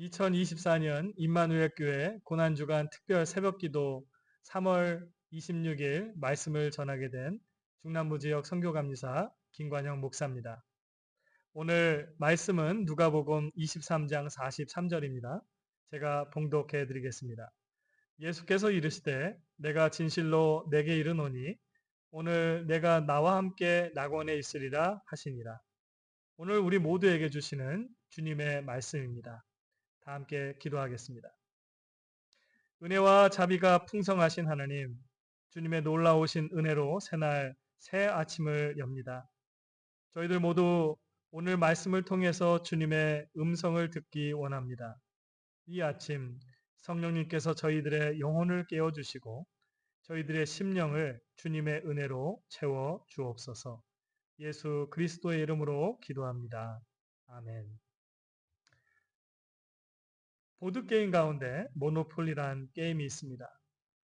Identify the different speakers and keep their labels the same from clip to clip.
Speaker 1: 2024년 임마누엘교회 고난주간 특별 새벽기도 3월 26일 말씀을 전하게 된 중남부 지역 선교감리사 김관영 목사입니다. 오늘 말씀은 누가복음 23장 43절입니다. 제가 봉독해 드리겠습니다. 예수께서 이르시되 내가 진실로 내게 이르노니 오늘 내가 나와 함께 낙원에 있으리라 하시니라. 오늘 우리 모두에게 주시는 주님의 말씀입니다. 다 함께 기도하겠습니다. 은혜와 자비가 풍성하신 하나님, 주님의 놀라우신 은혜로 새날 새 아침을 엽니다. 저희들 모두 오늘 말씀을 통해서 주님의 음성을 듣기 원합니다. 이 아침 성령님께서 저희들의 영혼을 깨워주시고 저희들의 심령을 주님의 은혜로 채워 주옵소서. 예수 그리스도의 이름으로 기도합니다. 아멘. 보드게임 가운데 모노폴리란 게임이 있습니다.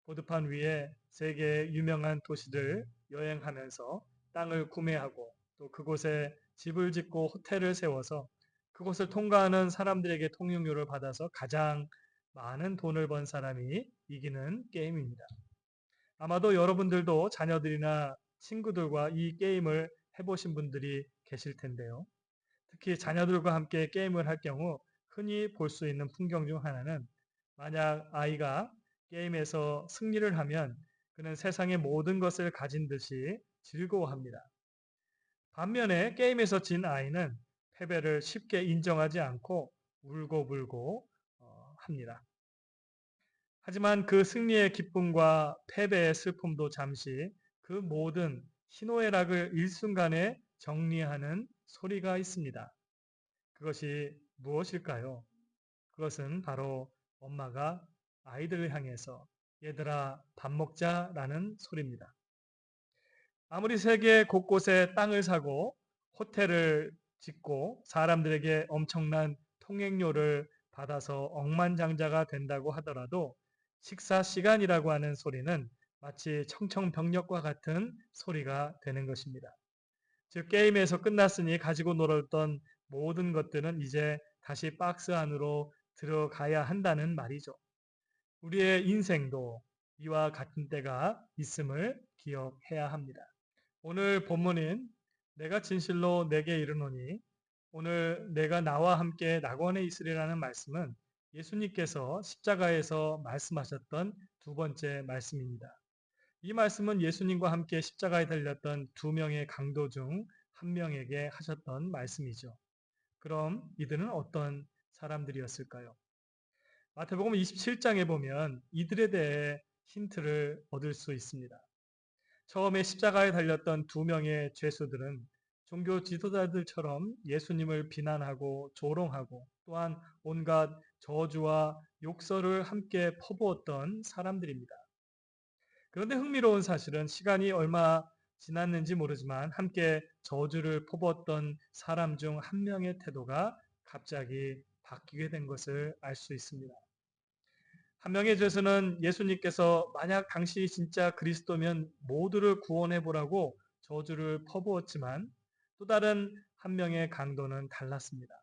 Speaker 1: 보드판 위에 세계의 유명한 도시들 여행하면서 땅을 구매하고 또 그곳에 집을 짓고 호텔을 세워서 그곳을 통과하는 사람들에게 통용료를 받아서 가장 많은 돈을 번 사람이 이기는 게임입니다. 아마도 여러분들도 자녀들이나 친구들과 이 게임을 해보신 분들이 계실 텐데요. 특히 자녀들과 함께 게임을 할 경우 흔히 볼 수 있는 풍경 중 하나는 만약 아이가 게임에서 승리를 하면 그는 세상의 모든 것을 가진 듯이 즐거워합니다. 반면에 게임에서 진 아이는 패배를 쉽게 인정하지 않고 울고불고 합니다. 하지만 그 승리의 기쁨과 패배의 슬픔도 잠시 그 모든 희노애락을 일순간에 정리하는 소리가 있습니다. 그것이 무엇일까요? 그것은 바로 엄마가 아이들을 향해서 얘들아 밥 먹자라는 소리입니다. 아무리 세계 곳곳에 땅을 사고 호텔을 짓고 사람들에게 엄청난 통행료를 받아서 억만장자가 된다고 하더라도 식사 시간이라고 하는 소리는 마치 청청병력과 같은 소리가 되는 것입니다. 즉 게임에서 끝났으니 가지고 놀았던 모든 것들은 이제 다시 박스 안으로 들어가야 한다는 말이죠. 우리의 인생도 이와 같은 때가 있음을 기억해야 합니다. 오늘 본문인 내가 진실로 내게 이르노니 오늘 내가 나와 함께 낙원에 있으리라는 말씀은 예수님께서 십자가에서 말씀하셨던 두 번째 말씀입니다. 이 말씀은 예수님과 함께 십자가에 달렸던 두 명의 강도 중 한 명에게 하셨던 말씀이죠. 그럼 이들은 어떤 사람들이었을까요? 마태복음 27장에 보면 이들에 대해 힌트를 얻을 수 있습니다. 처음에 십자가에 달렸던 두 명의 죄수들은 종교 지도자들처럼 예수님을 비난하고 조롱하고 또한 온갖 저주와 욕설을 함께 퍼부었던 사람들입니다. 그런데 흥미로운 사실은 시간이 얼마 지났는지 모르지만 함께 저주를 퍼부었던 사람 중 한 명의 태도가 갑자기 바뀌게 된 것을 알 수 있습니다. 한 명의 죄수는 예수님께서 만약 당신이 진짜 그리스도면 모두를 구원해 보라고 저주를 퍼부었지만 또 다른 한 명의 강도는 달랐습니다.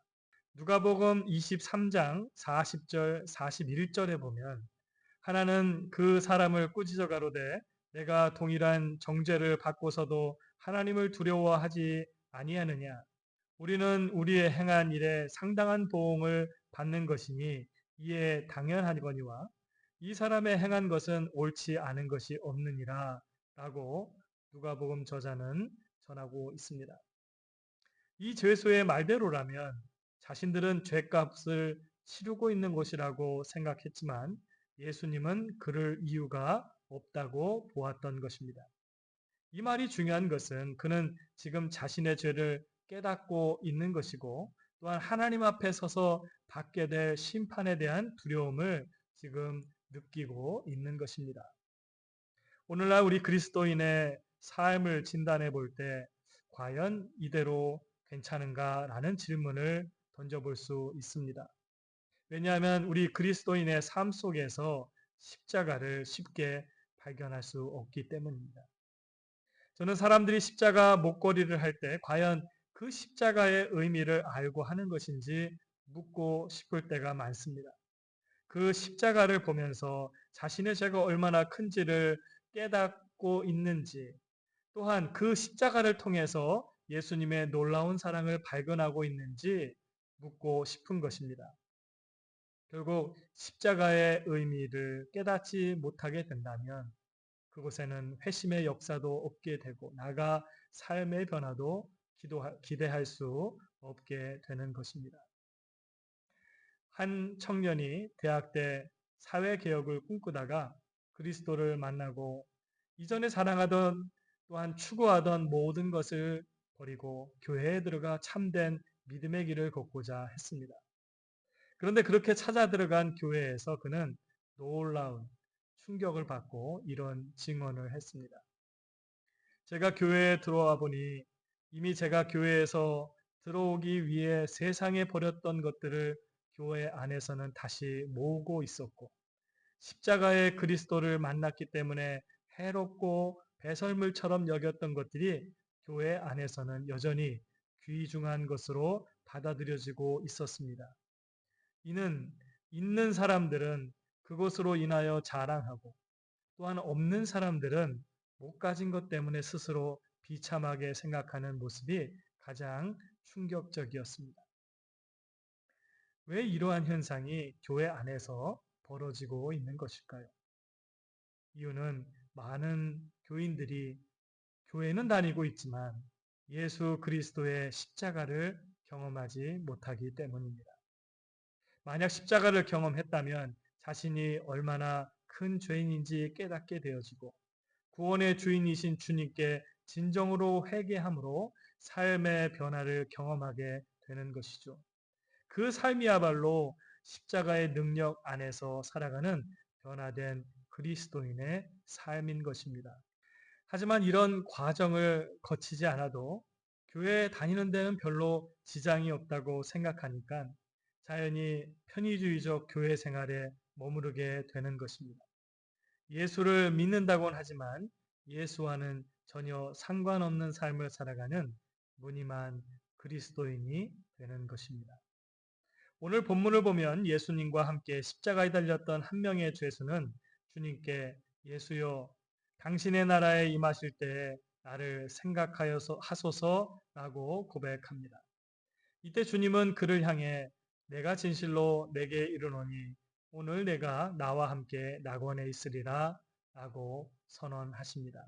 Speaker 1: 누가복음 23장 40절 41절에 보면 하나는 그 사람을 꾸짖어 가로되 내가 동일한 정죄를 받고서도 하나님을 두려워하지 아니하느냐 우리는 우리의 행한 일에 상당한 보응을 받는 것이니 이에 당연하거니와 이 사람의 행한 것은 옳지 않은 것이 없느니라 라고 누가복음 저자는 전하고 있습니다. 이 죄수의 말대로라면 자신들은 죄값을 치르고 있는 것이라고 생각했지만 예수님은 그럴 이유가 없다고 보았던 것입니다. 이 말이 중요한 것은 그는 지금 자신의 죄를 깨닫고 있는 것이고 또한 하나님 앞에 서서 받게 될 심판에 대한 두려움을 지금 느끼고 있는 것입니다. 오늘날 우리 그리스도인의 삶을 진단해 볼 때 과연 이대로 괜찮은가라는 질문을 던져볼 수 있습니다. 왜냐하면 우리 그리스도인의 삶 속에서 십자가를 쉽게 발견할 수 없기 때문입니다. 저는 사람들이 십자가 목걸이를 할 때 과연 그 십자가의 의미를 알고 하는 것인지 묻고 싶을 때가 많습니다. 그 십자가를 보면서 자신의 죄가 얼마나 큰지를 깨닫고 있는지, 또한 그 십자가를 통해서 예수님의 놀라운 사랑을 발견하고 있는지 묻고 싶은 것입니다. 결국 십자가의 의미를 깨닫지 못하게 된다면 그곳에는 회심의 역사도 없게 되고 나아가 삶의 변화도 기대할 수 없게 되는 것입니다. 한 청년이 대학 때 사회개혁을 꿈꾸다가 그리스도를 만나고 이전에 사랑하던 또한 추구하던 모든 것을 버리고 교회에 들어가 참된 믿음의 길을 걷고자 했습니다. 그런데 그렇게 찾아 들어간 교회에서 그는 놀라운 충격을 받고 이런 증언을 했습니다. 제가 교회에 들어와 보니 이미 제가 교회에서 들어오기 위해 세상에 버렸던 것들을 교회 안에서는 다시 모으고 있었고 십자가의 그리스도를 만났기 때문에 해롭고 배설물처럼 여겼던 것들이 교회 안에서는 여전히 귀중한 것으로 받아들여지고 있었습니다. 이는 있는 사람들은 그것으로 인하여 자랑하고 또한 없는 사람들은 못 가진 것 때문에 스스로 비참하게 생각하는 모습이 가장 충격적이었습니다. 왜 이러한 현상이 교회 안에서 벌어지고 있는 것일까요? 이유는 많은 교인들이 교회는 다니고 있지만 예수 그리스도의 십자가를 경험하지 못하기 때문입니다. 만약 십자가를 경험했다면 자신이 얼마나 큰 죄인인지 깨닫게 되어지고 구원의 주인이신 주님께 진정으로 회개함으로 삶의 변화를 경험하게 되는 것이죠. 그 삶이야말로 십자가의 능력 안에서 살아가는 변화된 그리스도인의 삶인 것입니다. 하지만 이런 과정을 거치지 않아도 교회 다니는 데는 별로 지장이 없다고 생각하니까 자연히 편의주의적 교회 생활에 머무르게 되는 것입니다. 예수를 믿는다고는 하지만 예수와는 전혀 상관없는 삶을 살아가는 무늬만 그리스도인이 되는 것입니다. 오늘 본문을 보면 예수님과 함께 십자가에 달렸던 한 명의 죄수는 주님께 예수여 당신의 나라에 임하실 때에 나를 생각하여서 하소서라고 고백합니다. 이때 주님은 그를 향해 내가 진실로 내게 이르노니 오늘 내가 나와 함께 낙원에 있으리라 라고 선언하십니다.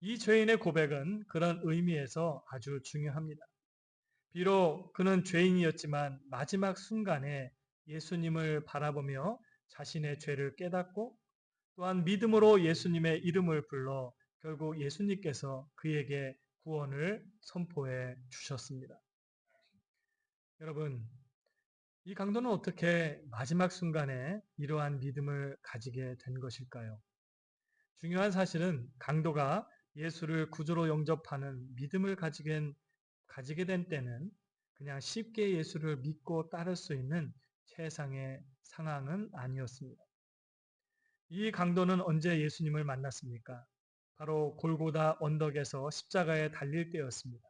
Speaker 1: 이 죄인의 고백은 그런 의미에서 아주 중요합니다. 비록 그는 죄인이었지만 마지막 순간에 예수님을 바라보며 자신의 죄를 깨닫고 또한 믿음으로 예수님의 이름을 불러 결국 예수님께서 그에게 구원을 선포해 주셨습니다. 여러분, 이 강도는 어떻게 마지막 순간에 이러한 믿음을 가지게 된 것일까요? 중요한 사실은 강도가 예수를 구주로 영접하는 믿음을 가지게 된 때는 그냥 쉽게 예수를 믿고 따를 수 있는 최상의 상황은 아니었습니다. 이 강도는 언제 예수님을 만났습니까? 바로 골고다 언덕에서 십자가에 달릴 때였습니다.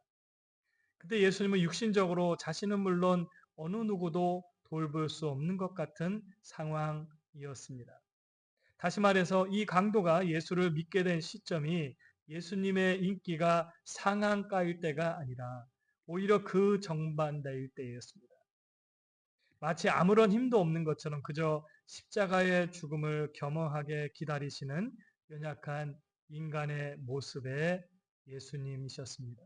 Speaker 1: 그때 예수님은 육신적으로 자신은 물론 어느 누구도 돌볼 수 없는 것 같은 상황이었습니다. 다시 말해서 이 강도가 예수를 믿게 된 시점이 예수님의 인기가 상한가일 때가 아니라 오히려 그 정반대일 때였습니다. 마치 아무런 힘도 없는 것처럼 그저 십자가의 죽음을 겸허하게 기다리시는 연약한 인간의 모습의 예수님이셨습니다.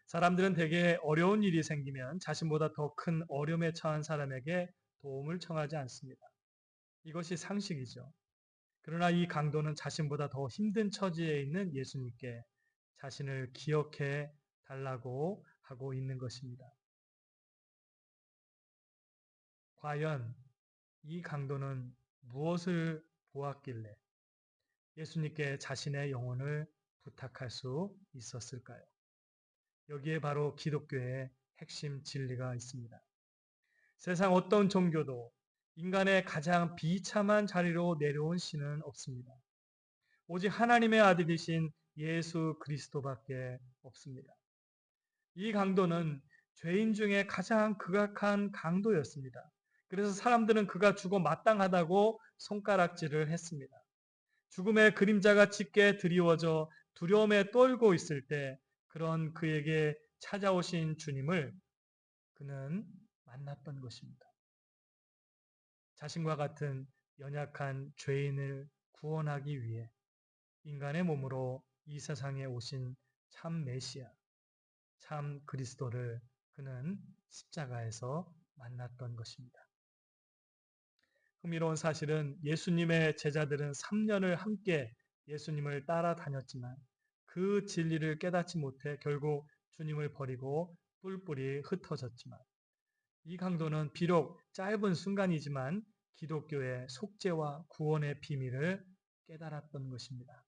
Speaker 1: 사람들은 대개 어려운 일이 생기면 자신보다 더 큰 어려움에 처한 사람에게 도움을 청하지 않습니다. 이것이 상식이죠. 그러나 이 강도는 자신보다 더 힘든 처지에 있는 예수님께 자신을 기억해 달라고 하고 있는 것입니다. 과연 이 강도는 무엇을 보았길래 예수님께 자신의 영혼을 부탁할 수 있었을까요? 여기에 바로 기독교의 핵심 진리가 있습니다. 세상 어떤 종교도 인간의 가장 비참한 자리로 내려온 신은 없습니다. 오직 하나님의 아들이신 예수 그리스도밖에 없습니다. 이 강도는 죄인 중에 가장 극악한 강도였습니다. 그래서 사람들은 그가 죽어 마땅하다고 손가락질을 했습니다. 죽음의 그림자가 짙게 드리워져 두려움에 떨고 있을 때 그런 그에게 찾아오신 주님을 그는 만났던 것입니다. 자신과 같은 연약한 죄인을 구원하기 위해 인간의 몸으로 이 세상에 오신 참 메시아, 참 그리스도를 그는 십자가에서 만났던 것입니다. 흥미로운 사실은 예수님의 제자들은 3년을 함께 예수님을 따라다녔지만 그 진리를 깨닫지 못해 결국 주님을 버리고 뿔뿔이 흩어졌지만 이 강도는 비록 짧은 순간이지만 기독교의 속죄와 구원의 비밀을 깨달았던 것입니다.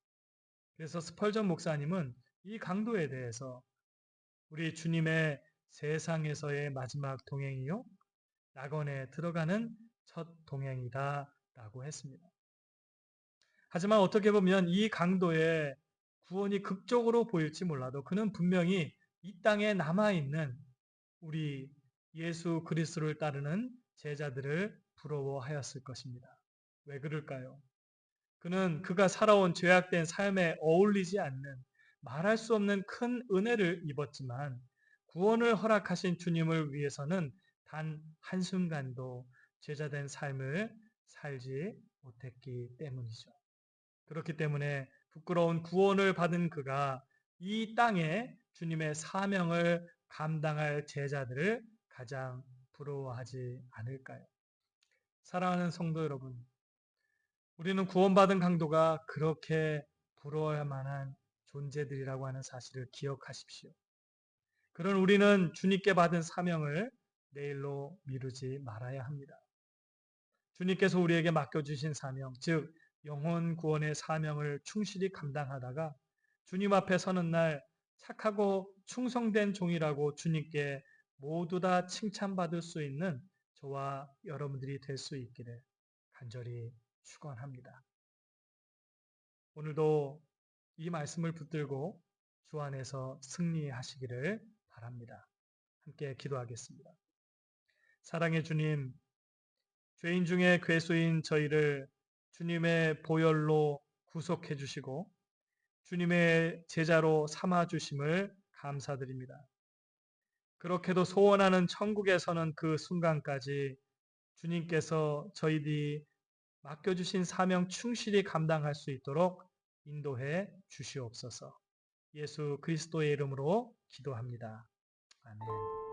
Speaker 1: 그래서 스펄전 목사님은 이 강도에 대해서 우리 주님의 세상에서의 마지막 동행이요 낙원에 들어가는 첫 동행이다 라고 했습니다. 하지만 어떻게 보면 이 강도의 구원이 극적으로 보일지 몰라도 그는 분명히 이 땅에 남아있는 우리 예수 그리스도를 따르는 제자들을 부러워하였을 것입니다. 왜 그럴까요? 그는 그가 살아온 죄악된 삶에 어울리지 않는 말할 수 없는 큰 은혜를 입었지만 구원을 허락하신 주님을 위해서는 단 한순간도 제자된 삶을 살지 못했기 때문이죠. 그렇기 때문에 부끄러운 구원을 받은 그가 이 땅에 주님의 사명을 감당할 제자들을 가장 부러워하지 않을까요? 사랑하는 성도 여러분, 우리는 구원받은 강도가 그렇게 부러워할 만한 존재들이라고 하는 사실을 기억하십시오. 그런 우리는 주님께 받은 사명을 내일로 미루지 말아야 합니다. 주님께서 우리에게 맡겨주신 사명, 즉 영혼 구원의 사명을 충실히 감당하다가 주님 앞에 서는 날 착하고 충성된 종이라고 주님께 모두 다 칭찬받을 수 있는 저와 여러분들이 될 수 있기를 간절히 축원합니다. 오늘도 이 말씀을 붙들고 주 안에서 승리하시기를 바랍니다. 함께 기도하겠습니다. 사랑의 주님, 죄인 중에 괴수인 저희를 주님의 보혈로 구속해 주시고 주님의 제자로 삼아 주심을 감사드립니다. 그렇게도 소원하는 천국에서는 그 순간까지 주님께서 저희들이 맡겨주신 사명 충실히 감당할 수 있도록 인도해 주시옵소서. 예수 그리스도의 이름으로 기도합니다. 아멘.